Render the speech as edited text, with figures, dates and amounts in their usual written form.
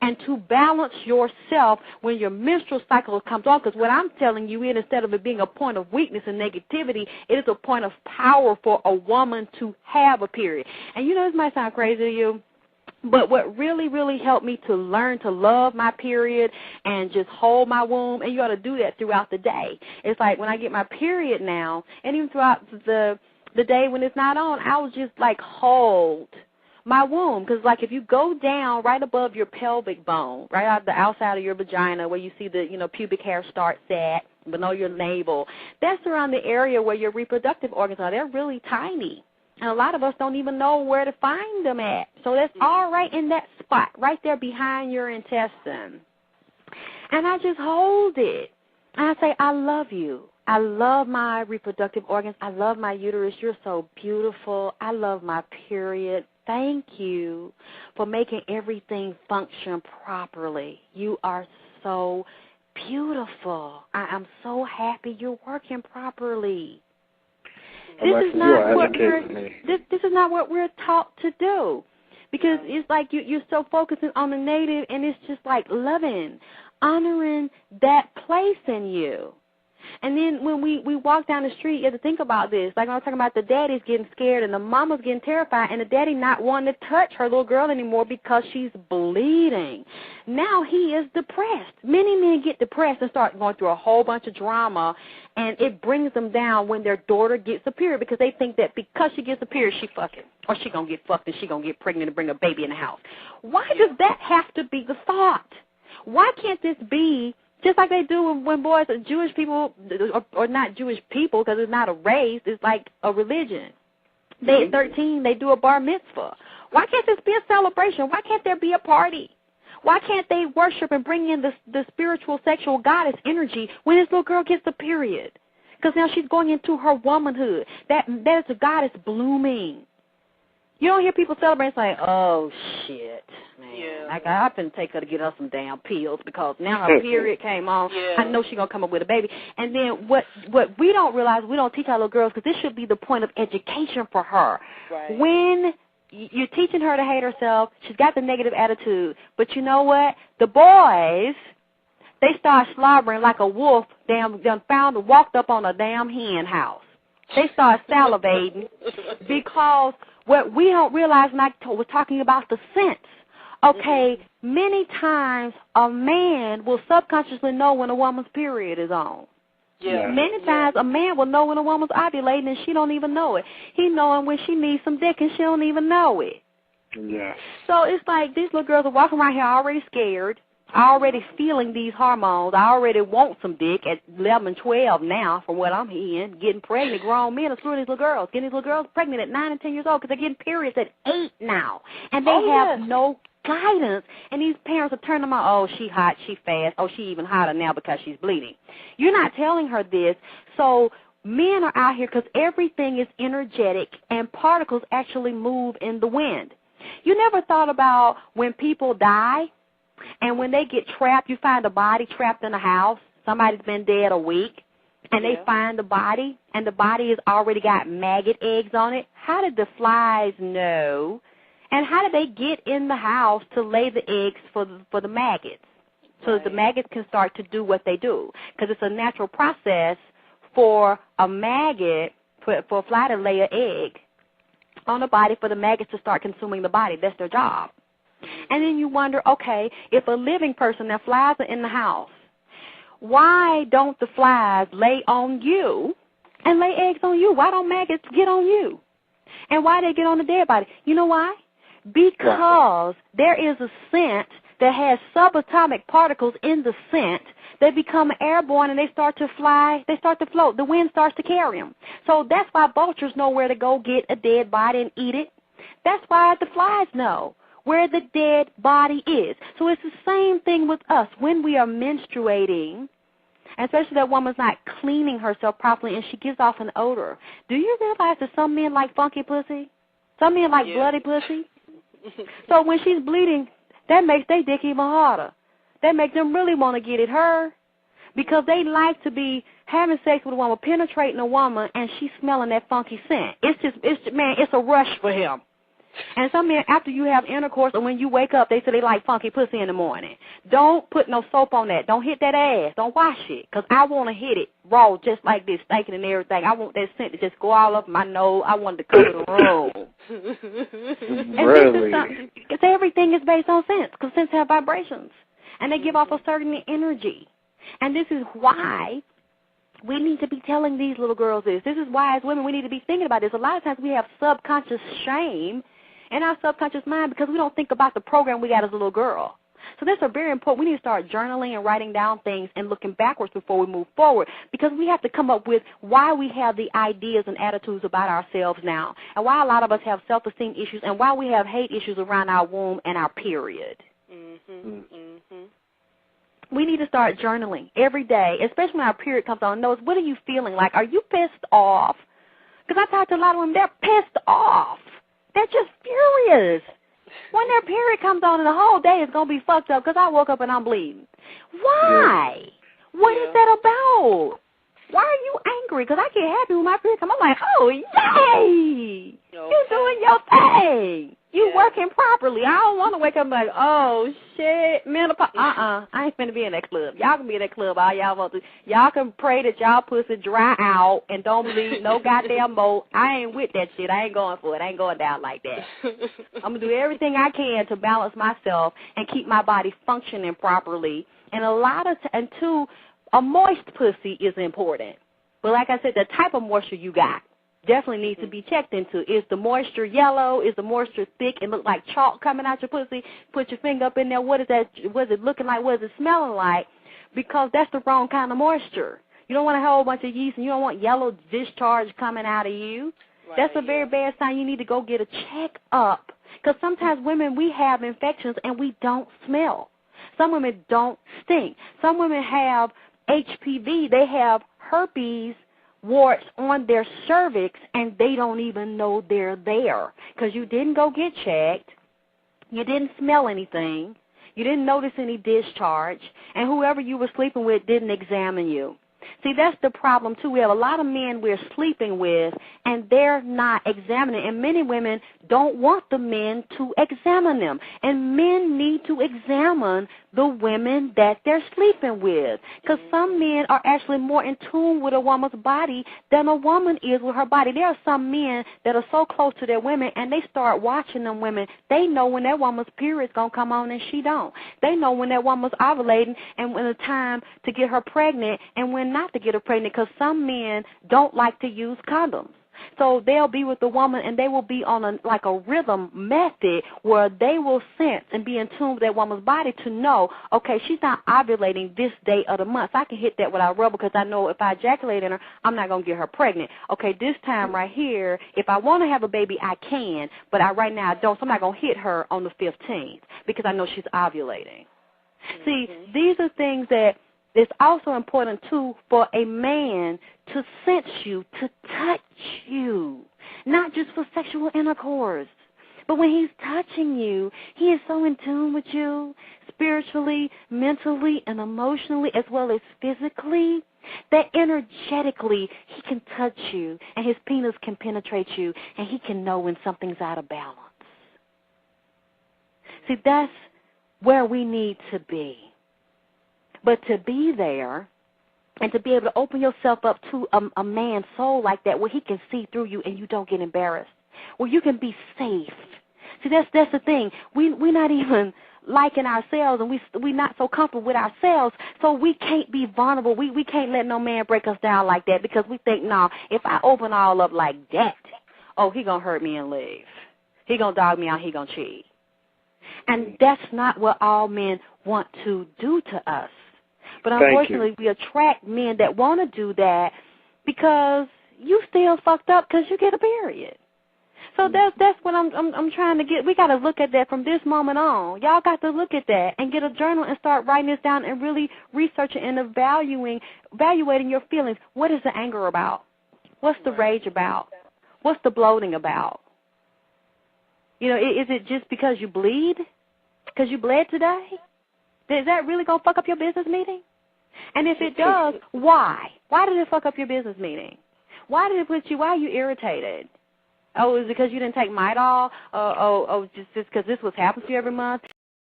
and to balance yourself when your menstrual cycle comes on. Because what I'm telling you is, instead of it being a point of weakness and negativity, it is a point of power for a woman to have a period. And you know, this might sound crazy to you, but what really, really helped me to learn to love my period and just hold my womb, and you ought to do that throughout the day. It's like when I get my period now, and even throughout the day when it's not on, I will just like hold my womb, because like if you go down right above your pelvic bone, right out the outside of your vagina where you see the, you know, pubic hair starts at, below your navel, that's around the area where your reproductive organs are. They're really tiny, and a lot of us don't even know where to find them at. So that's all right in that spot, right there behind your intestine. And I just hold it, and I say, I love you. I love my reproductive organs. I love my uterus. You're so beautiful. I love my period. Thank you for making everything function properly. You are so beautiful. I'm so happy you're working properly. This is not what we're taught to do, because it's like you're so focusing on the negative, and it's just like loving, honoring that place in you. And then when we walk down the street, you have to think about this. Like when I was talking about the daddy's getting scared and the mama's getting terrified, and the daddy not wanting to touch her little girl anymore because she's bleeding. Now he is depressed. Many men get depressed and start going through a whole bunch of drama, and it brings them down when their daughter gets a period, because they think that because she gets a period, she fucking, or she going to get fucked and she going to get pregnant and bring a baby in the house. Why does that have to be the thought? Why can't this be just like they do when boys, Jewish people, or not Jewish people, because it's not a race, it's like a religion. They at 13, they do a bar mitzvah. Why can't this be a celebration? Why can't there be a party? Why can't they worship and bring in the spiritual, sexual goddess energy when this little girl gets the period? Because now she's going into her womanhood. That is a goddess blooming. You don't hear people celebrate. It's like, oh, shit, man. Yeah. Like, I've been take her to get her some damn pills because now her period came on. Yeah. I know she's going to come up with a baby. And then what we don't realize, we don't teach our little girls, because this should be the point of education for her. Right. When you're teaching her to hate herself, she's got the negative attitude. But you know what? The boys, they start slobbering like a wolf, walked up on a damn hen house. They start salivating because what we don't realize, and I was talking about the sense, okay, many times a man will subconsciously know when a woman's period is on. Yeah. Many times a man will know when a woman's ovulating and she don't even know it. He knowing when she needs some dick and she don't even know it. Yeah. So it's like these little girls are walking around here already scared, already feeling these hormones. I already want some dick at 11 and 12 now, from what I'm hearing. Getting pregnant, grown men are screwing these little girls. Getting these little girls pregnant at 9 and 10 years old because they're getting periods at 8 now. And they have no guidance. And these parents are turning them on, oh, she hot, she fast. Oh, she even hotter now because she's bleeding. You're not telling her this. So men are out here because everything is energetic and particles actually move in the wind. You never thought about when people die? And when they get trapped, you find a body trapped in a house. Somebody's been dead a week, and they find the body, and the body has already got maggot eggs on it. How did the flies know? And how did they get in the house to lay the eggs for the maggots, so that the maggots can start to do what they do? Because it's a natural process for a maggot, for a fly to lay an egg on the body, for the maggots to start consuming the body. That's their job. And then you wonder, okay, if a living person, that flies are in the house, why don't the flies lay on you and lay eggs on you? Why don't maggots get on you? And why they get on the dead body? You know why? Because there is a scent that has subatomic particles in the scent. They become airborne and they start to fly. They start to float. The wind starts to carry them. So that's why vultures know where to go get a dead body and eat it. That's why the flies know where the dead body is. So it's the same thing with us. When we are menstruating, especially that woman's not cleaning herself properly and she gives off an odor, do you realize that some men like funky pussy? Some men like bloody pussy? So when she's bleeding, that makes their dick even harder. That makes them really want to get at her, because they like to be having sex with a woman, penetrating a woman, and she's smelling that funky scent. It's a rush for him. And some men, after you have intercourse or when you wake up, they say they like funky pussy in the morning. Don't put no soap on that. Don't hit that ass. Don't wash it, because I want to hit it raw just like this, stinking and everything. I want that scent to just go all up my nose. I want it to cover the room. Really? Because everything is based on scents, because scents have vibrations, and they give off a certain energy. And this is why we need to be telling these little girls this. This is why, as women, we need to be thinking about this. A lot of times we have subconscious shame in our subconscious mind because we don't think about the program we got as a little girl. So that's a very important. We need to start journaling and writing down things and looking backwards before we move forward, because we have to come up with why we have the ideas and attitudes about ourselves now, and why a lot of us have self-esteem issues, and why we have hate issues around our womb and our period. We need to start journaling every day, especially when our period comes on. Notice, what are you feeling like? Are you pissed off? Because I talk to a lot of women, they're pissed off. They're just furious. When their period comes on, and the whole day is going to be fucked up because I woke up and I'm bleeding. Why? Yeah. What is that about? Why are you angry? Because I get happy when my period comes. I'm like, oh, yay! You're doing your thing. You working properly. I don't want to wake up and be like, oh, shit, menopause. I ain't finna be in that club. Y'all can be in that club all y'all want to. Y'all can pray that y'all pussy dry out and don't bleed no goddamn more. I ain't with that shit. I ain't going for it. I ain't going down like that. I'm going to do everything I can to balance myself and keep my body functioning properly. And and two, a moist pussy is important. But like I said, the type of moisture you got definitely needs to be checked into. Is the moisture yellow? Is the moisture thick and look like chalk coming out your pussy? Put your finger up in there. What is that? What is it looking like? What is it smelling like? Because that's the wrong kind of moisture. You don't want a whole bunch of yeast, and you don't want yellow discharge coming out of you. Right, that's a very bad sign. You need to go get a check-up. Because sometimes women, we have infections, and we don't smell. Some women don't stink. Some women have HPV. They have herpes warts on their cervix, and they don't even know they're there because you didn't go get checked, you didn't smell anything, you didn't notice any discharge, and whoever you were sleeping with didn't examine you. See, that's the problem, too. We have a lot of men we're sleeping with, and they're not examining. And many women don't want the men to examine them. And men need to examine the women that they're sleeping with. Because some men are actually more in tune with a woman's body than a woman is with her body. There are some men that are so close to their women, and they start watching them women. They know when that woman's period's going to come on and she don't. They know when that woman's ovulating and when it's time to get her pregnant and when not to get her pregnant, because some men don't like to use condoms. So they'll be with the woman, and they will be on a rhythm method where they will sense and be in tune with that woman's body to know, okay, she's not ovulating this day of the month. So I can hit that without rubber because I know if I ejaculate in her, I'm not going to get her pregnant. Okay, this time right here, if I want to have a baby, I can, but right now I don't, so I'm not going to hit her on the 15th because I know she's ovulating. See, these are things that it's also important, too, for a man to sense you, to touch you, not just for sexual intercourse. But when he's touching you, he is so in tune with you spiritually, mentally, and emotionally, as well as physically, that energetically he can touch you, and his penis can penetrate you, and he can know when something's out of balance. See, that's where we need to be. But to be there and to be able to open yourself up to a man's soul like that where he can see through you and you don't get embarrassed, where you can be safe. See, that's the thing. We're not even liking ourselves, and we're not so comfortable with ourselves, so we can't be vulnerable. We can't let no man break us down like that because we think, no, if I open all up like that, oh, he going to hurt me and leave. He going to dog me out. He going to cheat. And that's not what all men want to do to us. But unfortunately, we attract men that want to do that because you still fucked up because you get a period. So that's what I'm trying to get. We got to look at that from this moment on. Y'all got to look at that and get a journal and start writing this down and really researching and evaluating your feelings. What is the anger about? What's the rage about? What's the bloating about? You know, is it just because you bleed? Because you bled today? Is that really going to fuck up your business meeting? And if it does, why? Why did it fuck up your business meeting? Why did it put you, why are you irritated? Oh, is it because you didn't take Midol? Just because this was happening to you every month?